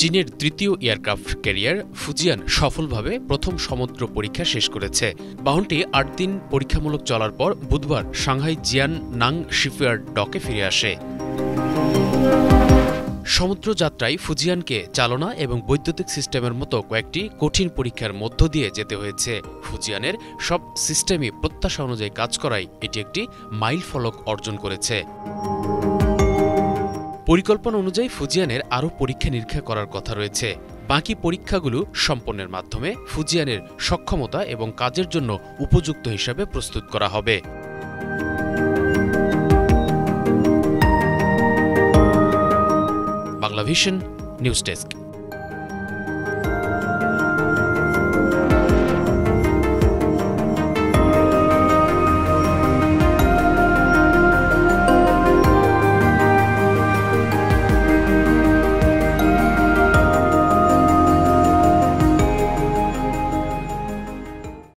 চীনের তৃতীয় aircraft carrier Fujian সফলভাবে প্রথম সমুদ্র পরীক্ষা শেষ করেছে। বাহনটি ৮ দিন পরীক্ষামূলক চলার পর বুধবার সাংহাই জিয়ান নাং শিপইয়ার্ড ডকে ফিরে আসে। সমুদ্রযাত্রায় ফুজিয়ানকে চালনা এবং বৈদ্যুতিক সিস্টেমের মতো কয়েকটি কঠিন পরীক্ষার মধ্য দিয়ে যেতে হয়েছে। ফুজিয়ানের সব সিস্টেমই প্রত্যাশা অনুযায়ী কাজ করায় এটি একটি মাইলফলক অর্জন করেছে। পরিকল্পনা অনুযায়ী ফুজিয়ানের আরও পরীক্ষা নিরীক্ষা করার কথা রয়েছে। বাকি পরীক্ষাগুলো সম্পন্নের মাধ্যমে ফুজিয়ানের সক্ষমতা এবং কাজের জন্য উপযুক্ত হিসাবে প্রস্তুত করা হবে। Banglavision news desk.